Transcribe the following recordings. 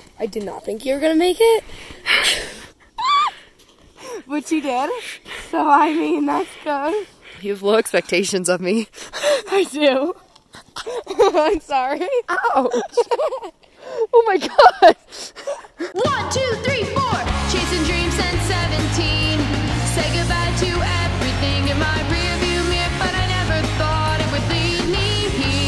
I did not think you were gonna make it. But you did. So I mean, that's good. You have low expectations of me. I do. I'm sorry. Ouch. Oh my god. 1, 2, 3, 4. Chasing dreams since 17. Say goodbye to everything in my rearview mirror, but I never thought it would lead me here.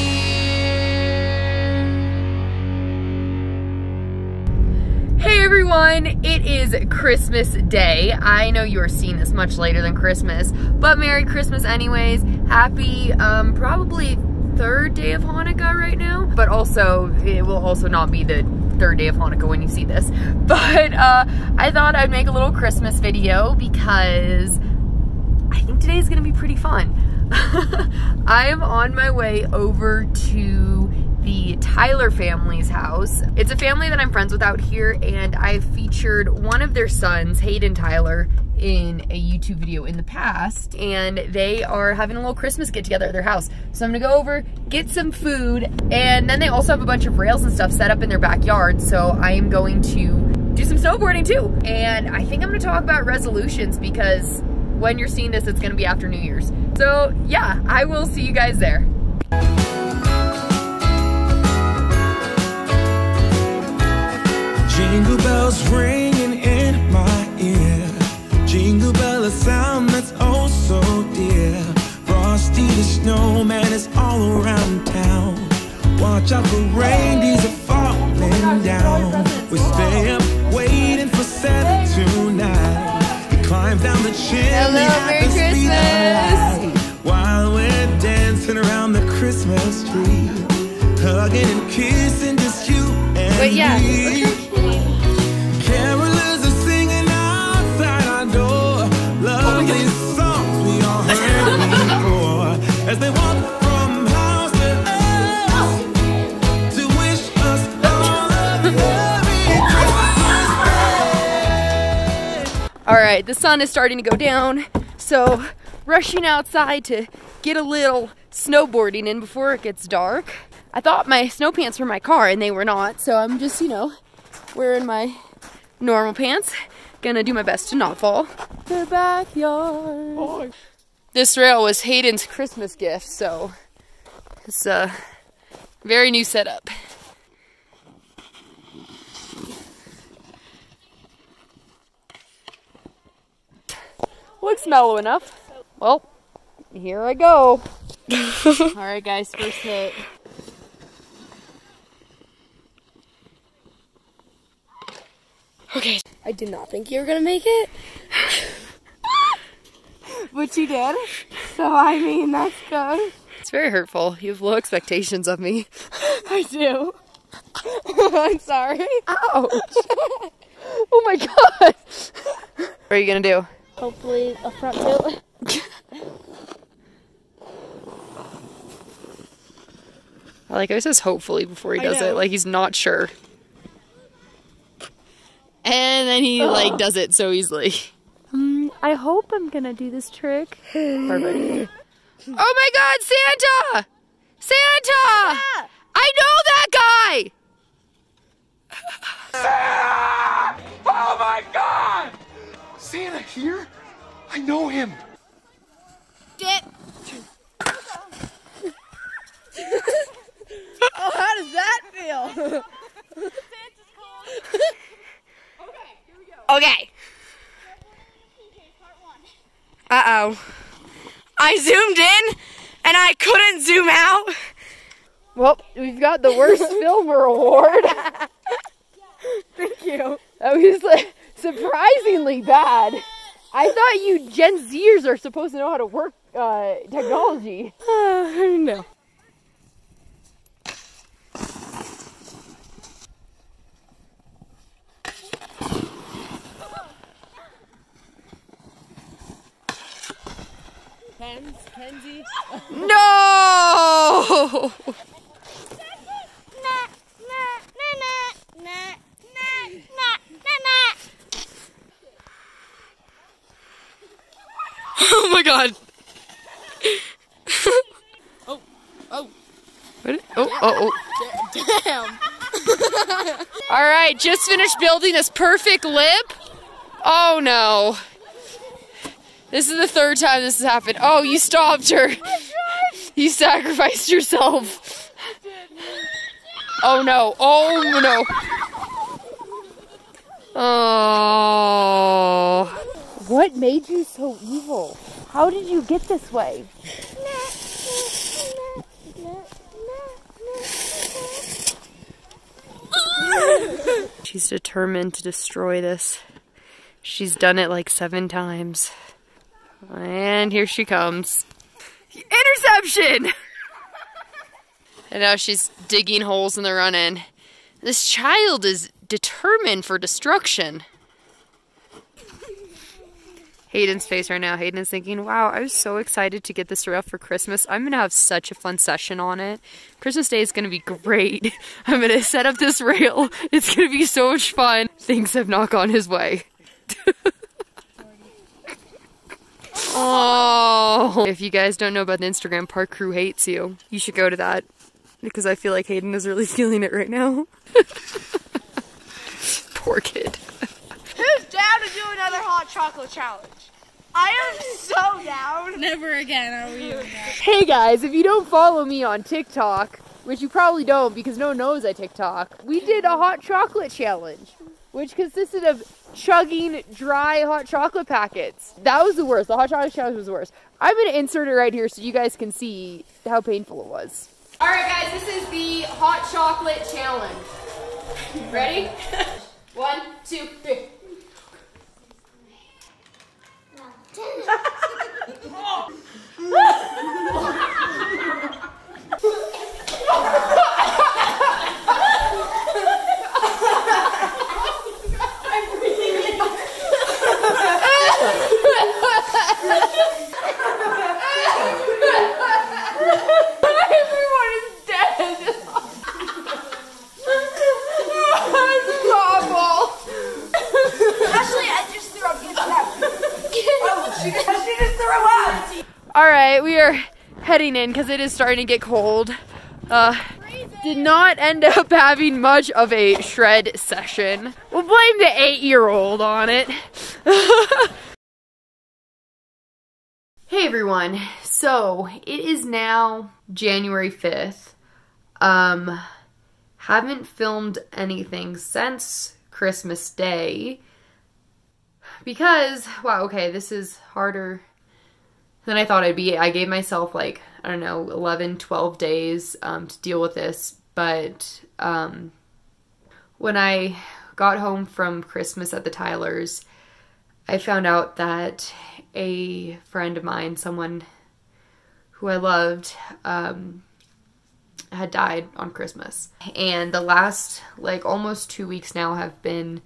Hey everyone, it is Christmas Day. I know you are seeing this much later than Christmas, but Merry Christmas anyways. Happy, probably third day of Hanukkah right now, but also it will also not be the third day of Hanukkah when you see this. But I thought I'd make a little Christmas video because I think today is gonna be pretty fun. I am on my way over to the Tyler family's house. It's a family that I'm friends with out here, and I featured one of their sons, Hayden Tyler, in a YouTube video in the past, and they are having a little Christmas get together at their house. So I'm gonna go over, get some food, and then they also have a bunch of rails and stuff set up in their backyard, so I am going to do some snowboarding too. And I think I'm gonna talk about resolutions because when you're seeing this, it's gonna be after New Year's. So yeah, I will see you guys there. Jingle bells ringing in my ear. Jingle bell, a sound that's oh so dear. Frosty the snowman is all around town. Watch out for reindeers are falling down. We stay up waiting for Santa tonight. He climbs down the chimney at the speed of light, while we're dancing around the Christmas tree, hugging and kissing just you and me. Carolers are singing outside our door, lovely songs we all heard before, as they walk from house to house to wish us all a Merry Christmas. All right, the sun is starting to go down, so rushing outside to get a little snowboarding in before it gets dark. I thought my snow pants were my car, and they were not, so I'm just, you know, wearing my normal pants. Gonna do my best to not fall. The backyard. Oh. This rail was Hayden's Christmas gift, so it's a very new setup. Looks mellow enough. Well, here I go. All right, guys, first hit. Okay. I did not think you were gonna make it. But you did. So I mean, that's good. It's very hurtful. You have low expectations of me. I do. I'm sorry. Ouch. Oh my god. What are you gonna do? Hopefully a front tilt. I like how he says hopefully before he does it. Like he's not sure. And then he like does it so easily. I hope I'm gonna do this trick. Perfect. Oh my god, Santa! Santa! Yeah. I know that guy! Santa! Oh my god! Santa here? I know him. Get. Oh, how does that feel? Santa's calling. Okay, here we go. Okay. Uh-oh. I zoomed in and I couldn't zoom out. Well, we've got the worst filmer award. Thank you. That was like, surprisingly bad. I thought you Gen Zers are supposed to know how to work technology. I don't know. Kenzie. No! Oh my god. Oh. What? Oh. Damn. All right, just finished building this perfect lip. Oh no. This is the third time this has happened. Oh, you stopped her. You sacrificed yourself. Oh no, oh no. Oh. What made you so evil? How did you get this way? She's determined to destroy this. She's done it like 7 times. And here she comes. Interception! And now she's digging holes in the run-in. This child is determined for destruction. Hayden's face right now. Hayden is thinking, wow, I was so excited to get this rail for Christmas. I'm going to have such a fun session on it. Christmas Day is going to be great. I'm going to set up this rail. It's going to be so much fun. Things have not gone his way. Oh. If you guys don't know about the Instagram, Park Crew Hates You, you should go to that. Because I feel like Hayden is really feeling it right now. Poor kid. Who's down to do another hot chocolate challenge? I am so down. Never again are we doing that. Hey guys, if you don't follow me on TikTok, which you probably don't because no one knows I TikTok, we did a hot chocolate challenge, which consisted of chugging dry hot chocolate packets. That was the worst. The hot chocolate challenge was the worst. I'm going to insert it right here so you guys can see how painful it was. Alright guys, this is the hot chocolate challenge. Ready? 1, 2, 3. Alright, we are heading in because it is starting to get cold. Did not end up having much of a shred session. We'll blame the 8-year-old on it. Hey everyone, so it is now January 5th. Haven't filmed anything since Christmas Day because, wow, okay, this is harder than I thought it'd be. I gave myself like, I don't know, 11, 12 days to deal with this, but when I got home from Christmas at the Tylers, I found out that a friend of mine, someone who I loved, had died on Christmas. And the last, like, almost 2 weeks now have been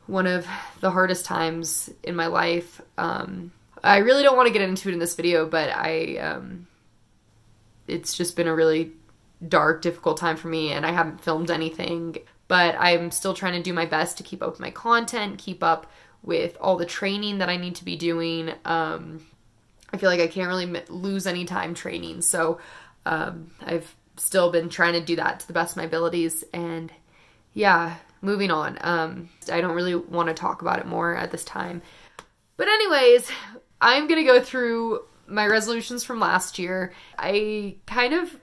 one of the hardest times in my life. I really don't want to get into it in this video, but it's just been a really dark, difficult time for me, and I haven't filmed anything, but I'm still trying to do my best to keep up with my content, keep up with all the training that I need to be doing. I feel like I can't really lose any time training, so I've still been trying to do that to the best of my abilities, and yeah, moving on. I don't really want to talk about it more at this time. But anyways, I'm gonna go through my resolutions from last year. I kind of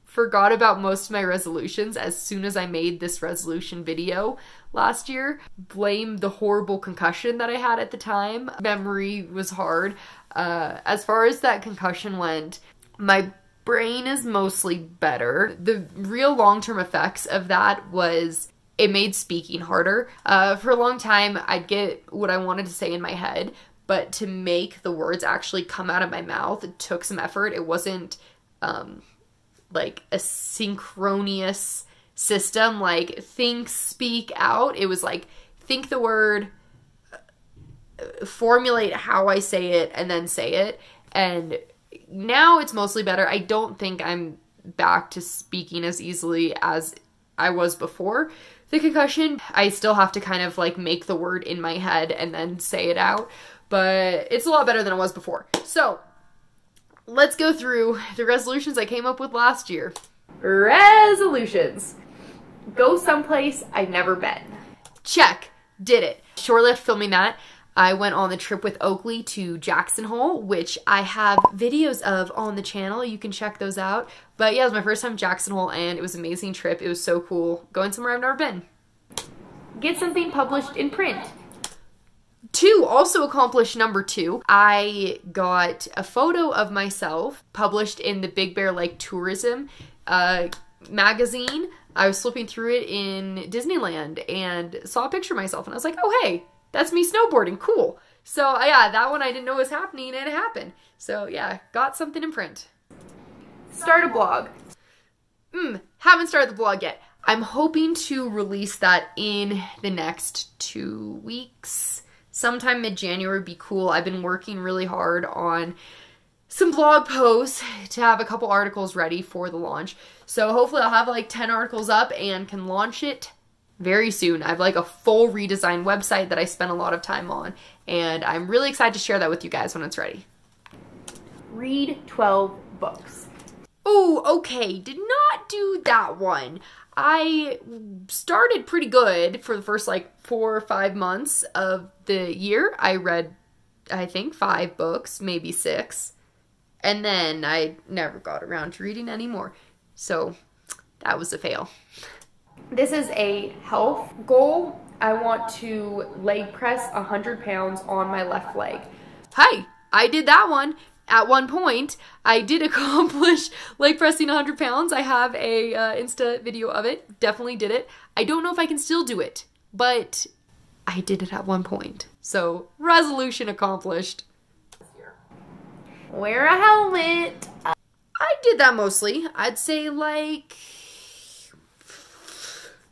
forgot about most of my resolutions as soon as I made this resolution video last year. Blame the horrible concussion that I had at the time. Memory was hard. As far as that concussion went, my brain is mostly better. The real long-term effects of that was it made speaking harder. For a long time, I'd get what I wanted to say in my head, but to make the words actually come out of my mouth, it took some effort. It wasn't like a synchronous system, like think, speak, out. It was like think the word, formulate how I say it, and then say it. And now it's mostly better. I don't think I'm back to speaking as easily as I was before the concussion. I still have to kind of like make the word in my head and then say it out, but it's a lot better than it was before. So let's go through the resolutions I came up with last year. Resolutions. Go someplace I've never been. Check. Did it. Shortly after filming that, I went on the trip with Oakley to Jackson Hole, which I have videos of on the channel. You can check those out. But yeah, it was my first time Jackson Hole, and it was an amazing trip. It was so cool. Going somewhere I've never been. Get something published in print. 2, also accomplished number 2. I got a photo of myself published in the Big Bear Lake Tourism magazine. I was flipping through it in Disneyland and saw a picture of myself, and I was like, oh hey, that's me snowboarding, cool. So yeah, that one I didn't know was happening, and it happened. So yeah, got something in print. Start a blog. Haven't started the blog yet. I'm hoping to release that in the next 2 weeks. Sometime mid-January would be cool. I've been working really hard on some blog posts to have a couple articles ready for the launch. So hopefully I'll have like 10 articles up and can launch it very soon. I have like a full redesigned website that I spent a lot of time on, and I'm really excited to share that with you guys when it's ready. Read 12 books. Oh, okay, did not do that one. I started pretty good for the first like 4 or 5 months of the year. I read, I think, 5 books, maybe 6. And then I never got around to reading anymore. So that was a fail. This is a health goal. I want to leg press 100 pounds on my left leg. Hi, I did that one. At one point, I did accomplish leg pressing 100 pounds. I have a Insta video of it. Definitely did it. I don't know if I can still do it, but I did it at one point. So, resolution accomplished. Wear a helmet. I did that mostly. I'd say like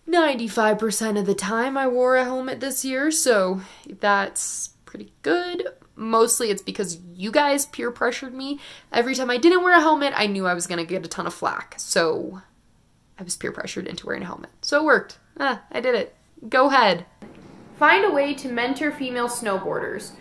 95% of the time I wore a helmet this year, so that's pretty good. Mostly it's because you guys peer pressured me. Every time I didn't wear a helmet, I knew I was going to get a ton of flack. So I was peer pressured into wearing a helmet. So it worked. I did it. Go ahead. Find a way to mentor female snowboarders.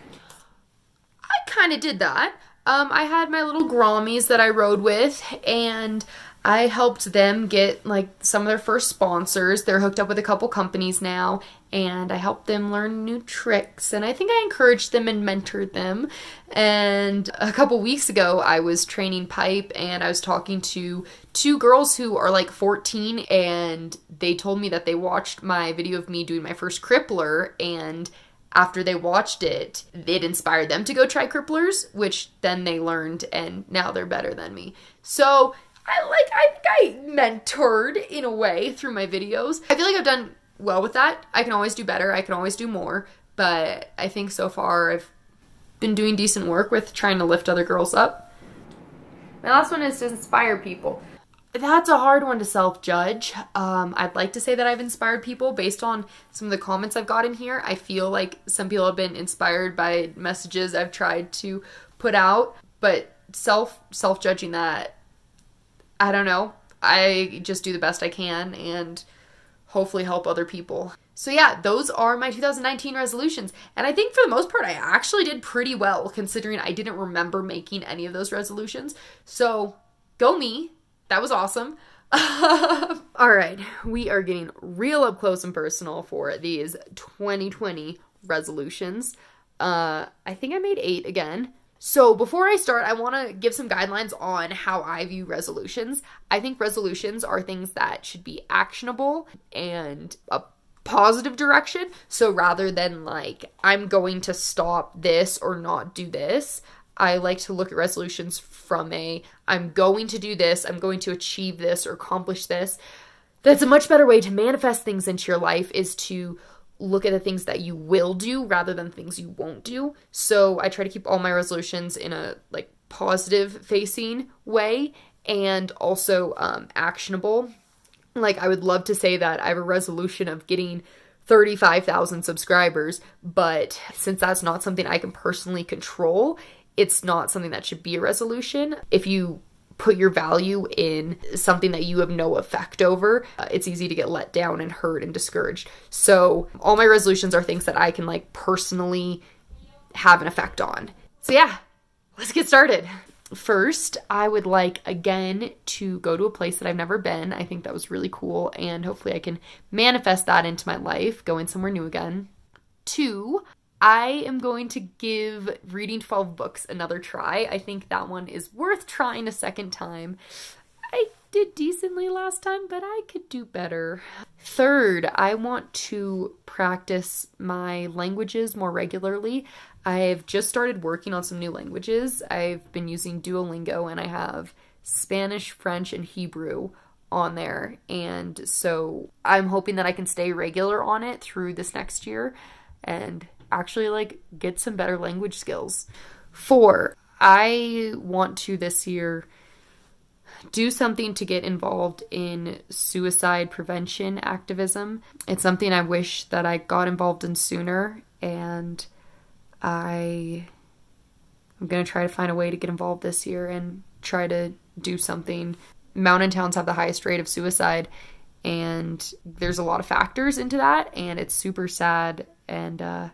I kind of did that. I had my little Grommies that I rode with, and I helped them get like some of their first sponsors. They're hooked up with a couple companies now, and I helped them learn new tricks, and I think I encouraged them and mentored them. And a couple weeks ago, I was training pipe, and I was talking to 2 girls who are like 14, and they told me that they watched my video of me doing my first crippler, and after they watched it, it inspired them to go try cripplers, which then they learned, and now they're better than me. So I think I mentored in a way through my videos. I feel like I've done well with that. I can always do better. I can always do more. But I think so far I've been doing decent work with trying to lift other girls up. My last one is to inspire people. That's a hard one to self-judge. I'd like to say that I've inspired people based on some of the comments I've got in here. I feel like some people have been inspired by messages I've tried to put out, but self-judging that, I don't know. I just do the best I can and hopefully help other people. So yeah, those are my 2019 resolutions. And I think for the most part, I actually did pretty well considering I didn't remember making any of those resolutions. So go me. That was awesome. All right, we are getting real up close and personal for these 2020 resolutions. I think I made 8 again. So before I start, I want to give some guidelines on how I view resolutions. I think resolutions are things that should be actionable and a positive direction. So rather than like, I'm going to stop this or not do this, I like to look at resolutions from I'm going to do this, I'm going to achieve this or accomplish this. That's a much better way to manifest things into your life, is to look at the things that you will do rather than things you won't do. So I try to keep all my resolutions in a like positive facing way and also actionable. Like I would love to say that I have a resolution of getting 35,000 subscribers, but since that's not something I can personally control, it's not something that should be a resolution. If you put your value in something that you have no effect over, it's easy to get let down and hurt and discouraged. So all my resolutions are things that I can like personally have an effect on. So yeah, let's get started. First, I would like, again, to go to a place that I've never been. I think that was really cool, and hopefully I can manifest that into my life, going somewhere new again. 2, I am going to give reading 12 books another try. I think that one is worth trying a second time. I did decently last time, but I could do better. 3rd, I want to practice my languages more regularly. I've just started working on some new languages. I've been using Duolingo, and I have Spanish, French, and Hebrew on there. And so I'm hoping that I can stay regular on it through this next year and actually like get some better language skills. 4, I want to this year do something to get involved in suicide prevention activism. It's something I wish that I got involved in sooner, and I'm going to try to find a way to get involved this year and try to do something. Mountain towns have the highest rate of suicide, and there's a lot of factors into that, and it's super sad, and I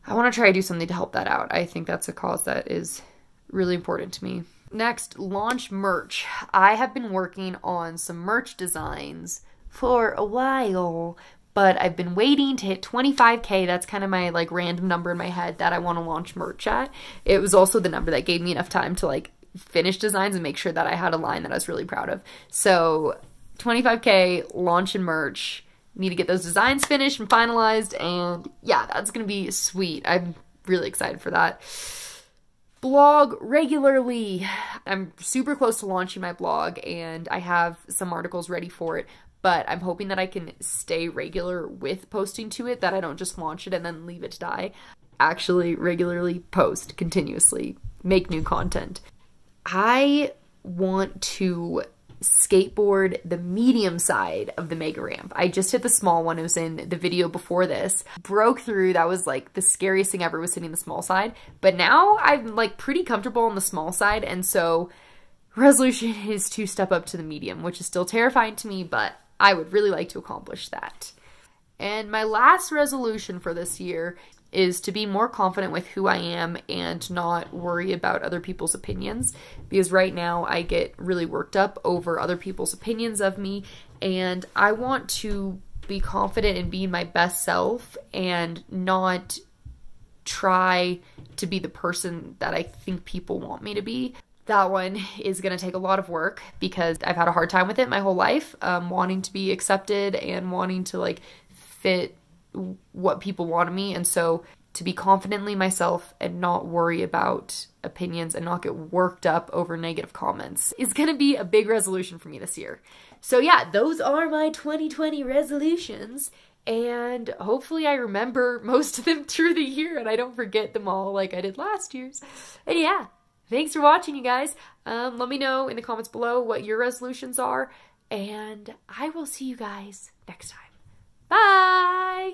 want to try to do something to help that out. I think that's a cause that is really important to me. Next, launch merch. I have been working on some merch designs for a while, but I've been waiting to hit 25K. That's kind of my like random number in my head that I want to launch merch at. It was also the number that gave me enough time to like finish designs and make sure that I had a line that I was really proud of. So 25K, launching merch. Need to get those designs finished and finalized, and yeah, that's gonna be sweet. I'm really excited for that. Blog regularly. I'm super close to launching my blog, and I have some articles ready for it, but I'm hoping that I can stay regular with posting to it, that I don't just launch it and then leave it to die. Actually regularly post continuously, make new content. I want to skateboard the medium side of the mega ramp. I just hit the small one. It was in the video before this. Broke through. That was like the scariest thing ever, was hitting the small side. But now I'm like pretty comfortable on the small side, and so resolution is to step up to the medium, which is still terrifying to me, but I would really like to accomplish that. And my last resolution for this year is to be more confident with who I am and not worry about other people's opinions, because right now I get really worked up over other people's opinions of me, and I want to be confident in being my best self and not try to be the person that I think people want me to be. That one is going to take a lot of work because I've had a hard time with it my whole life, wanting to be accepted and wanting to like fit what people want of me. And so to be confidently myself and not worry about opinions and not get worked up over negative comments is going to be a big resolution for me this year. So yeah, those are my 2020 resolutions, and hopefully I remember most of them through the year and I don't forget them all like I did last year's. And yeah, thanks for watching, you guys. Let me know in the comments below what your resolutions are, and I will see you guys next time. Bye!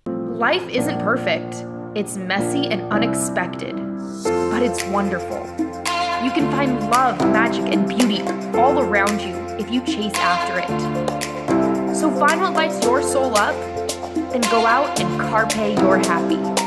Life isn't perfect. It's messy and unexpected, but it's wonderful. You can find love, magic, and beauty all around you if you chase after it. So find what lights your soul up, then go out and carpe your happy.